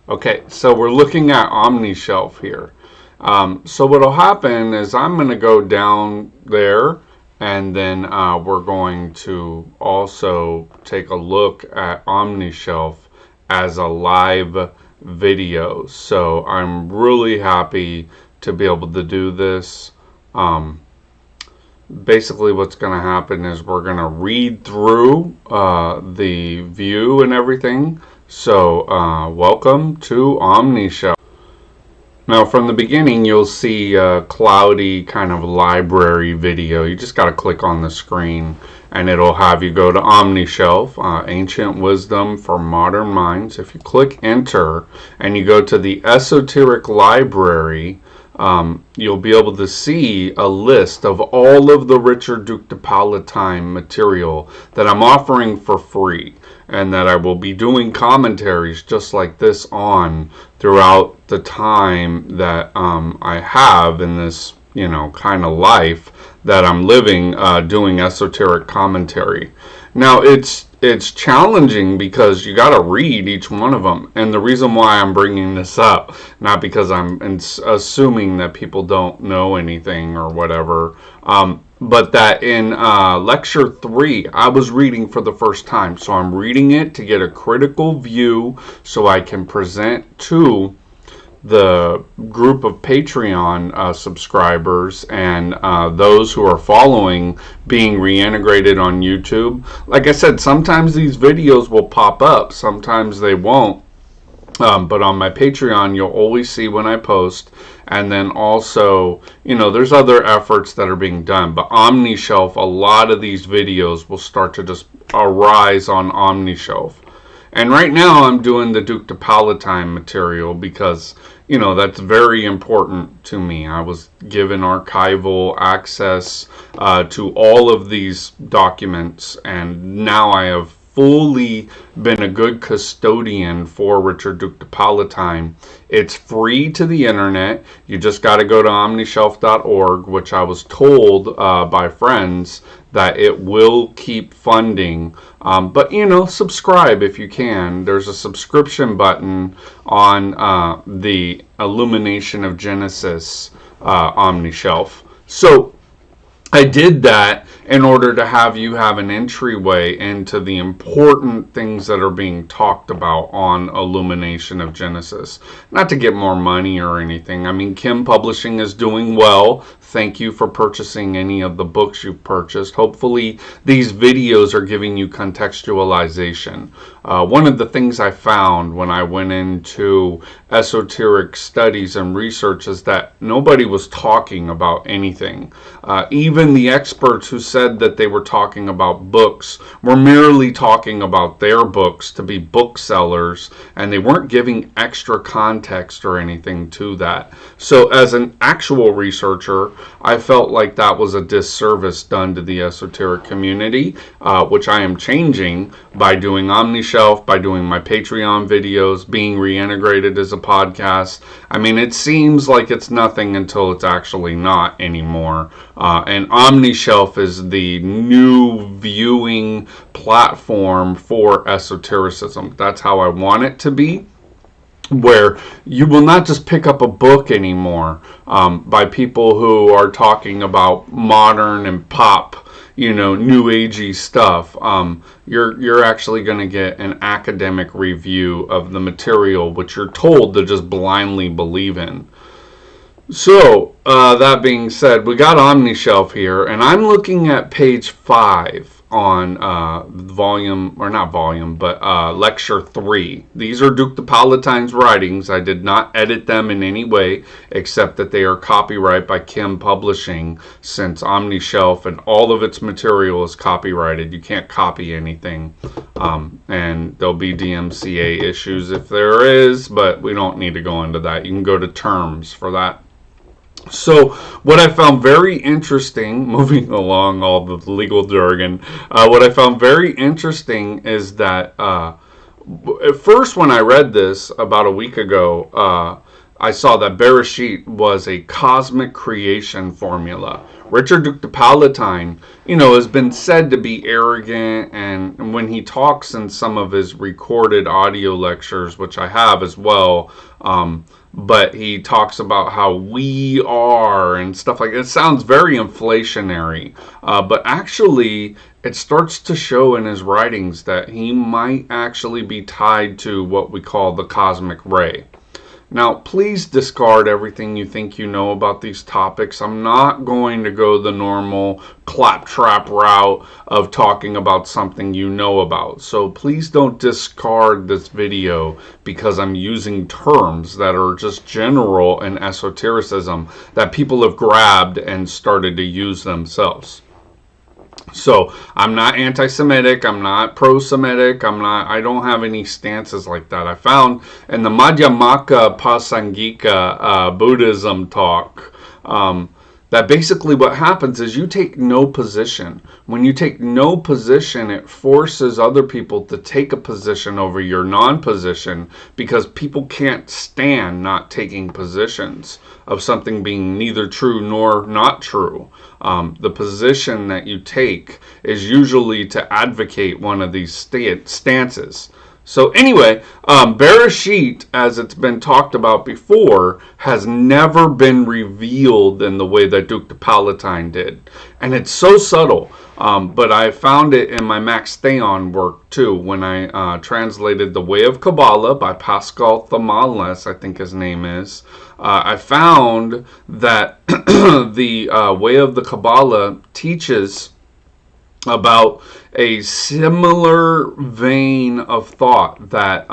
Okay, so we're looking at OmniShelf here. So what'll happen is I'm going to go down there, and then we're going to also take a look at OmniShelf as a live video. So I'm really happy to be able to do this. Basically what's going to happen is we're going to read through the view and everything. So welcome to OmniShelf. Now from the beginning you'll see a cloudy kind of library video. You just got to click on the screen and it'll have you go to OmniShelf, Ancient Wisdom for Modern Minds. If you click enter and you go to the Esoteric Library, you'll be able to see a list of all of the Richard Duke de Palatine material that I'm offering for free, and that I will be doing commentaries just like this on throughout the time that I have in this, kind of life that I'm living, doing esoteric commentary. Now it's challenging because you got to read each one of them, and the reason why I'm bringing this up, not because I'm assuming that people don't know anything or whatever, but that in lecture 3 I was reading for the first time, so I'm reading it to get a critical view so I can present to the group of Patreon subscribers and those who are following being reintegrated on YouTube. Like I said, sometimes these videos will pop up, sometimes they won't. But on my Patreon, you'll always see when I post. And then also, there's other efforts that are being done. But OmniShelf, a lot of these videos will start to just arise on OmniShelf. And right now I'm doing the Duke de Palatine material because, that's very important to me. I was given archival access to all of these documents, and now I have fully been a good custodian for Richard Duke de Palatine. It's free to the internet. You just got to go to omnishelf.org, which I was told by friends that it will keep funding. But subscribe if you can. There's a subscription button on the Illumination of Genesis OmniShelf. So I did that in order to have you have an entryway into the important things that are being talked about on Illumination of Genesis. Not to get more money or anything. I mean, Kim Publishing is doing well. Thank you for purchasing any of the books you've purchased. Hopefully these videos are giving you contextualization. One of the things I found when I went into esoteric studies and research is that nobody was talking about anything. Even the experts who said that they were talking about books were merely talking about their books to be booksellers, and they weren't giving extra context or anything to that. So as an actual researcher, I felt like that was a disservice done to the esoteric community, which I am changing by doing OmniShelf, by doing my Patreon videos, being reintegrated as a podcast. I mean, it seems like it's nothing until it's actually not anymore. And OmniShelf is the new viewing platform for esotericism. That's how I want it to be, where you will not just pick up a book anymore by people who are talking about modern and pop, new agey stuff. You're actually going to get an academic review of the material, which you're told to just blindly believe in. So, that being said, we got OmniShelf here, and I'm looking at page 5 on lecture 3. These are Duke de Palatine's writings. I did not edit them in any way, except that they are copyright by Kim Publishing, since OmniShelf and all of its material is copyrighted. You can't copy anything. And there'll be DMCA issues if there is, but we don't need to go into that. You can go to terms for that. So what I found very interesting, moving along all the legal jargon, what I found very interesting is that at first when I read this about a week ago, I saw that Bereshit was a cosmic creation formula. Richard Duke de Palatine, has been said to be arrogant, and when he talks in some of his recorded audio lectures, which I have as well, but he talks about how we are and stuff like that. It sounds very inflationary, but actually it starts to show in his writings that he might actually be tied to what we call the cosmic ray. Now, please discard everything you think you know about these topics. I'm not going to go the normal claptrap route of talking about something you know about. So please don't discard this video because I'm using terms that are just general in esotericism that people have grabbed and started to use themselves. So I'm not anti-Semitic, I'm not pro-Semitic, I don't have any stances like that. I found in the Madhyamaka Pasangika Buddhism talk that basically what happens is you take no position. When you take no position, it forces other people to take a position over your non-position because people can't stand not taking positions of something being neither true nor not true. The position that you take is usually to advocate one of these stances. So anyway, Bereshit, as it's been talked about before, has never been revealed in the way that Duke de Palatine did. And it's so subtle, but I found it in my Max Theon work too, when I translated The Way of Kabbalah by Pascal Thamales, I think his name is. I found that the Way of the Kabbalah teaches about a similar vein of thought that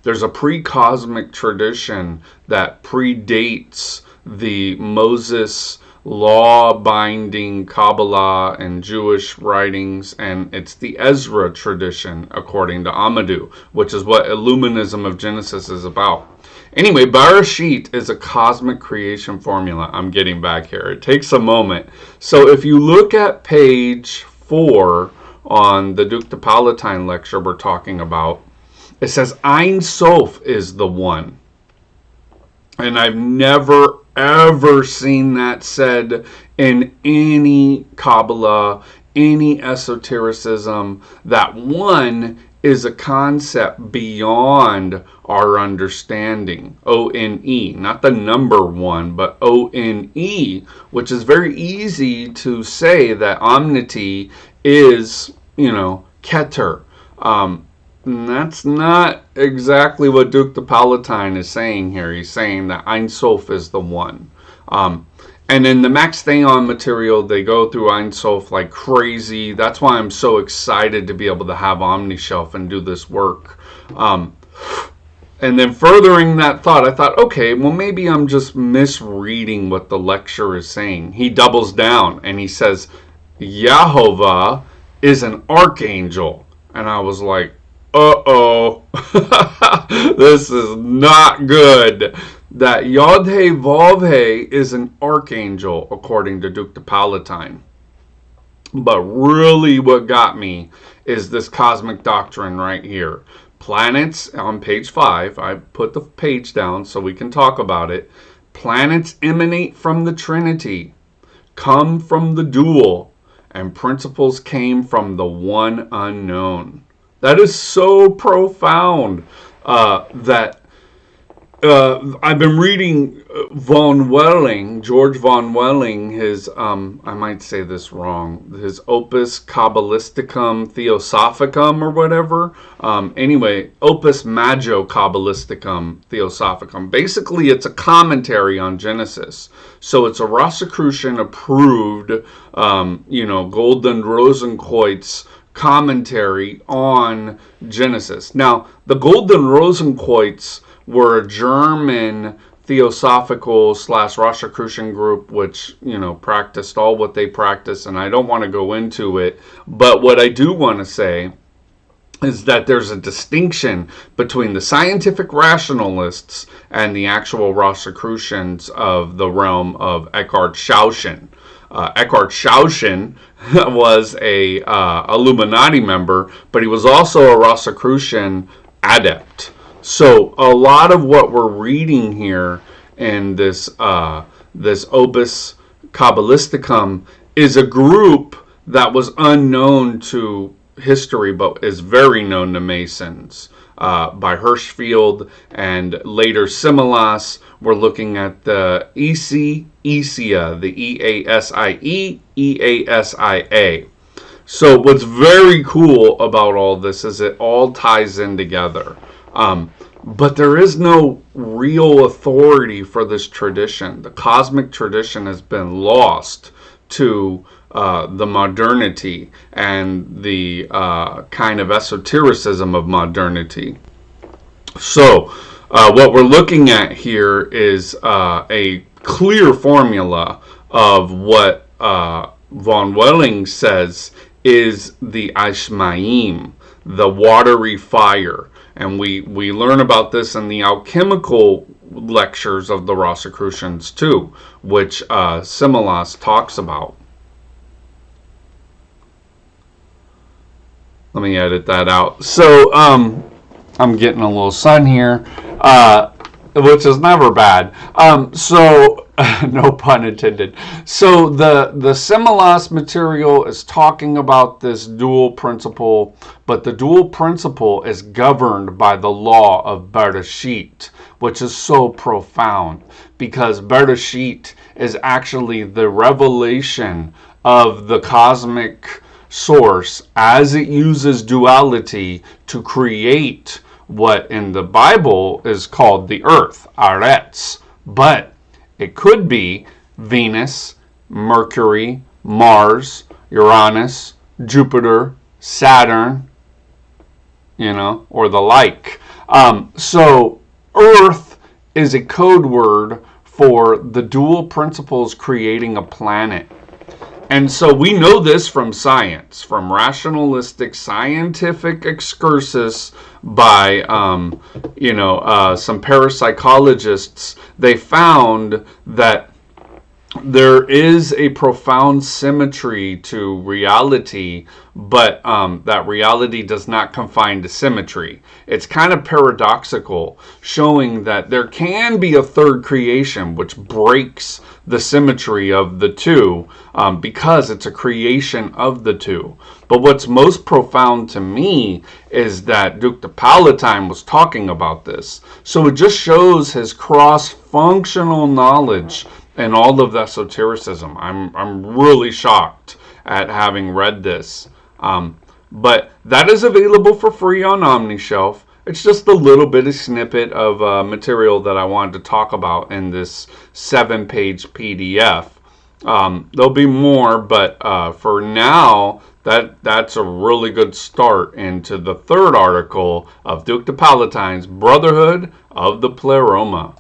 there's a pre-cosmic tradition that predates the Moses law-binding Kabbalah and Jewish writings, and it's the Ezra tradition according to Amadou, which is what Illuminism of Genesis is about. Anyway, Bereshit is a cosmic creation formula. I'm getting back here. It takes a moment. So if you look at page 4 on the Duke de Palatine lecture we're talking about, it says Ein Sof is the one. And I've never ever seen that said in any Kabbalah, any esotericism, that one is a concept beyond our understanding. O-N-E, not the number one, but O-N-E, which is very easy to say that omnity is, Keter. And that's not exactly what Duke de Palatine is saying here. He's saying that Ein Sof is the one. And in the Max Theon material, they go through Ein Sof like crazy. That's why I'm so excited to be able to have OmniShelf and do this work. And then furthering that thought, I thought, okay, well, maybe I'm just misreading what the lecture is saying. He doubles down and he says, Yahovah is an archangel. And I was like, uh-oh, this is not good. That Yod-He Vav-He is an archangel, according to Duke de Palatine. But really what got me is this cosmic doctrine right here. Planets, on page 5, I put the page down so we can talk about it. Planets emanate from the Trinity, come from the dual, and principles came from the one unknown. That is so profound that I've been reading von Welling, George von Welling, his, I might say this wrong, his Opus Kabbalisticum Theosophicum or whatever. Anyway, Opus Magio Kabbalisticum Theosophicum. Basically, it's a commentary on Genesis. So it's a Rosicrucian approved, Golden Rosenkreuz commentary on Genesis. Now, the Golden Rosenkreuz were a German theosophical / Rosicrucian group which, practiced all what they practice, and I don't want to go into it. But what I do want to say is that there's a distinction between the scientific rationalists and the actual Rosicrucians of the realm of Eckhart Schauschen. Eckhart Schauschen was a Illuminati member, but he was also a Rosicrucian adept. So a lot of what we're reading here in this Opus Kabbalisticum is a group that was unknown to history, but is very known to Masons. By Hirschfeld and later Similas, we're looking at the Easia, the Easie, Easia. So what's very cool about all this is it all ties in together. But there is no real authority for this tradition. The cosmic tradition has been lost to the modernity and the kind of esotericism of modernity. So what we're looking at here is a clear formula of what von Welling says is the Ashmaim, the watery fire. And we learn about this in the alchemical lectures of the Rosicrucians too, which Similas talks about. Let me edit that out. So I'm getting a little sun here, which is never bad. No pun intended. So the Similas material is talking about this dual principle, but the dual principle is governed by the law of Bereshit, which is so profound, because Bereshit is actually the revelation of the cosmic source as it uses duality to create what in the Bible is called the earth, Aretz. But it could be Venus, Mercury, Mars, Uranus, Jupiter, Saturn, or the like. So Earth is a code word for the dual principles creating a planet. And so we know this from science, from rationalistic scientific excursus by, some parapsychologists. They found that there is a profound symmetry to reality, but that reality does not confine to symmetry. It's kind of paradoxical, showing that there can be a third creation which breaks the symmetry of the two, because it's a creation of the two. But what's most profound to me is that Duke de Palatine was talking about this. So it just shows his cross-functional knowledge and all of the esotericism. I'm really shocked at having read this. But that is available for free on OmniShelf. It's just a little bit of snippet of material that I wanted to talk about in this 7-page PDF. There'll be more, but for now, that's a really good start into the third article of Duke de Palatine's Brotherhood of the Pleroma.